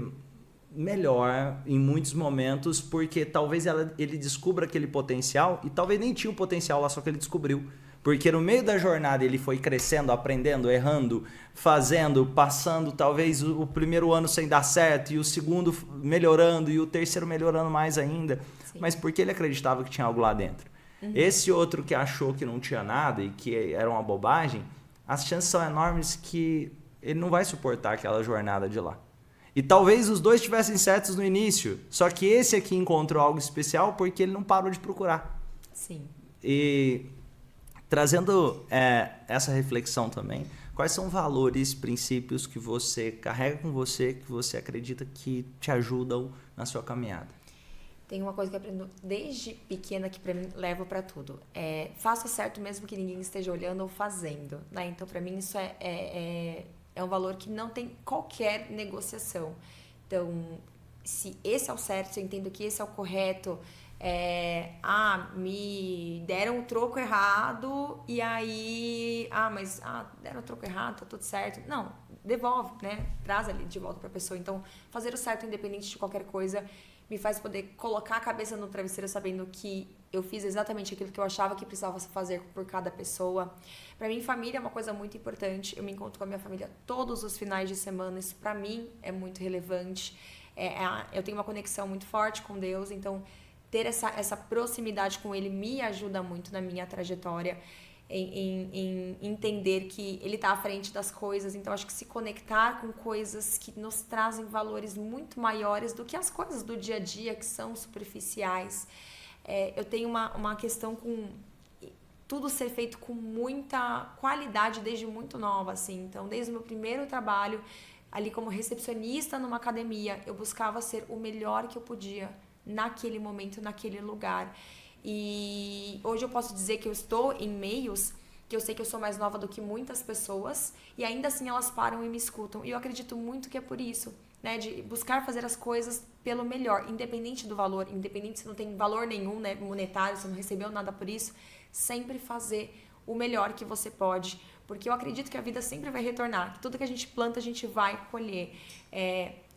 melhor em muitos momentos, porque talvez ele descubra aquele potencial e talvez nem tinha o potencial lá, só que ele descobriu. Porque no meio da jornada ele foi crescendo, aprendendo, errando, fazendo, passando talvez o primeiro ano sem dar certo e o segundo melhorando e o terceiro melhorando mais ainda. Sim. Mas porque ele acreditava que tinha algo lá dentro. Esse outro que achou que não tinha nada e que era uma bobagem, as chances são enormes que ele não vai suportar aquela jornada de lá. E talvez os dois estivessem certos no início, só que esse aqui encontrou algo especial porque ele não parou de procurar. Sim. E trazendo essa reflexão também, quais são valores, princípios que você carrega com você, que você acredita que te ajudam na sua caminhada? Tem uma coisa que eu aprendo desde pequena que pra mim levo pra tudo. Faça certo mesmo que ninguém esteja olhando ou fazendo, né? Então, pra mim, isso é um valor que não tem qualquer negociação. Então, se esse é o certo, se eu entendo que esse é o correto, me deram o troco errado e aí, deram o troco errado, tá tudo certo. Não, devolve, né? Traz ali de volta pra pessoa. Então, fazer o certo independente de qualquer coisa me faz poder colocar a cabeça no travesseiro sabendo que eu fiz exatamente aquilo que eu achava que precisava fazer por cada pessoa. Pra mim, família é uma coisa muito importante. Eu me encontro com a minha família todos os finais de semana. Isso pra mim é muito relevante. Eu tenho uma conexão muito forte com Deus, então ter essa proximidade com Ele me ajuda muito na minha trajetória, em entender que Ele está à frente das coisas. Então, acho que se conectar com coisas que nos trazem valores muito maiores do que as coisas do dia a dia, que são superficiais. Eu tenho uma questão com tudo ser feito com muita qualidade desde muito nova, assim. Então, desde o meu primeiro trabalho, ali como recepcionista numa academia, eu buscava ser o melhor que eu podia naquele momento, naquele lugar. E hoje eu posso dizer que eu estou em meios que eu sei que eu sou mais nova do que muitas pessoas e ainda assim elas param e me escutam. E eu acredito muito que é por isso, né, de buscar fazer as coisas pelo melhor, independente do valor, independente se não tem valor nenhum, né, monetário, se não recebeu nada por isso, sempre fazer o melhor que você pode, porque eu acredito que a vida sempre vai retornar, que tudo que a gente planta a gente vai colher.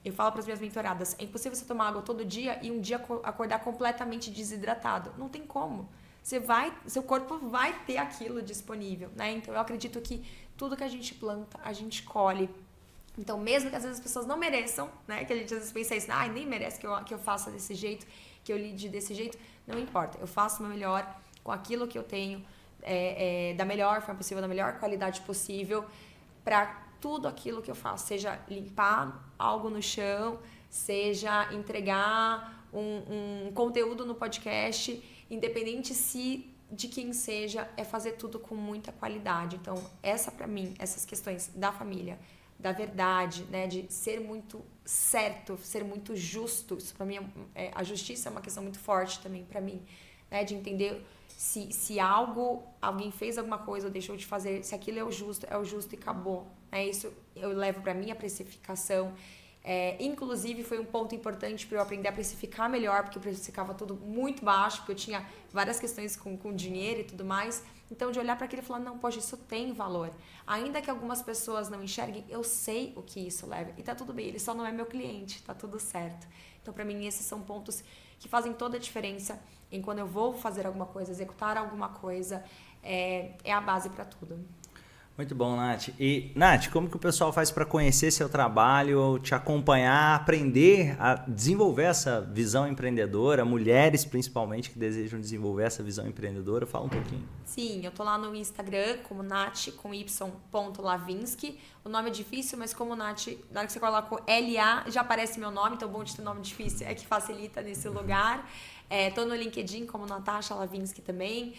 Eu falo para as minhas mentoradas, é impossível você tomar água todo dia e um dia acordar completamente desidratado. Não tem como. Seu corpo vai ter aquilo disponível, né? Então, eu acredito que tudo que a gente planta, a gente colhe. Então, mesmo que às vezes as pessoas não mereçam, né? Que a gente às vezes pensa isso, nem merece que eu faça desse jeito, que eu lide desse jeito. Não importa. Eu faço o meu melhor com aquilo que eu tenho, da melhor forma possível, da melhor qualidade possível, para tudo aquilo que eu faço, seja limpar algo no chão, seja entregar um conteúdo no podcast, independente de quem seja, é fazer tudo com muita qualidade. Então, para mim, essas questões da família, da verdade, né, de ser muito certo, ser muito justo, isso para mim, a justiça é uma questão muito forte também para mim, né, de entender se alguém fez alguma coisa ou deixou de fazer, se aquilo é o justo e acabou. Isso eu levo para mim a precificação. Inclusive, foi um ponto importante para eu aprender a precificar melhor, porque eu precificava tudo muito baixo, porque eu tinha várias questões com dinheiro e tudo mais. Então, de olhar para aquilo e falar, não, poxa, isso tem valor. Ainda que algumas pessoas não enxerguem, eu sei o que isso leva. E tá tudo bem, ele só não é meu cliente, tá tudo certo. Então, para mim, esses são pontos que fazem toda a diferença em quando eu vou fazer alguma coisa, executar alguma coisa, é a base para tudo. Muito bom, Nath. E, Nath, como que o pessoal faz para conhecer seu trabalho, te acompanhar, aprender a desenvolver essa visão empreendedora, mulheres principalmente que desejam desenvolver essa visão empreendedora? Fala um pouquinho. Sim, eu tô lá no Instagram como Nath, com y.lavinsky. O nome é difícil, mas como Nath, na hora que você coloca o LA, já aparece meu nome, então o bom de ter nome difícil é que facilita nesse lugar. Tô no LinkedIn como Natasha Lavinsky também.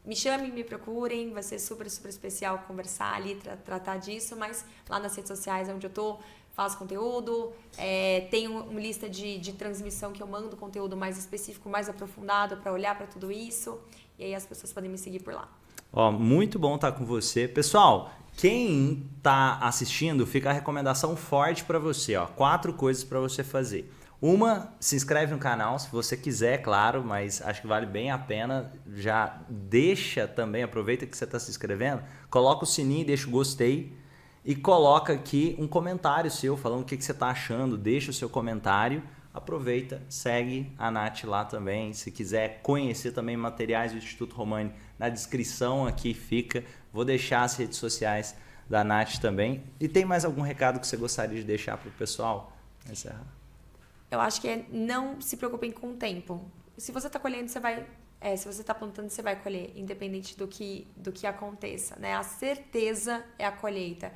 Me chamem, me procurem, vai ser super, super especial conversar ali, tratar disso, mas lá nas redes sociais é onde eu tô, faço conteúdo, tenho uma lista de transmissão que eu mando conteúdo mais específico, mais aprofundado para olhar para tudo isso, e aí as pessoas podem me seguir por lá. Muito bom estar com você. Pessoal, quem está assistindo, fica a recomendação forte para você, 4 coisas para você fazer. Uma, se inscreve no canal, se você quiser, claro, mas acho que vale bem a pena. Já deixa também, aproveita que você está se inscrevendo, coloca o sininho, deixa o gostei e coloca aqui um comentário seu falando o que você está achando, deixa o seu comentário. Aproveita, segue a Nath lá também. Se quiser conhecer também materiais do Instituto Romani, na descrição aqui fica. Vou deixar as redes sociais da Nath também. E tem mais algum recado que você gostaria de deixar para o pessoal? Encerrar. Eu acho que não se preocupem com o tempo. Se você está colhendo, você vai... se você está plantando, você vai colher, independente do que aconteça, né? A certeza é a colheita.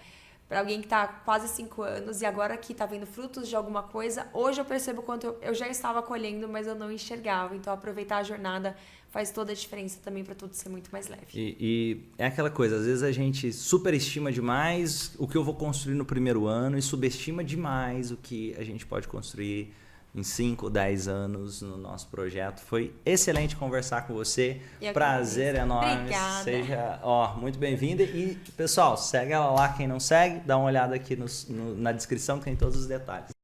Para alguém que está há quase 5 anos e agora que está vendo frutos de alguma coisa, hoje eu percebo quanto eu já estava colhendo, mas eu não enxergava. Então, aproveitar a jornada faz toda a diferença também para tudo ser muito mais leve. E é aquela coisa, às vezes a gente superestima demais o que eu vou construir no primeiro ano e subestima demais o que a gente pode construir em 5 ou 10 anos no nosso projeto. Foi excelente conversar com você. Prazer enorme. Obrigada. Seja muito bem-vinda. E, pessoal, segue ela lá. Quem não segue, dá uma olhada aqui na descrição que tem todos os detalhes.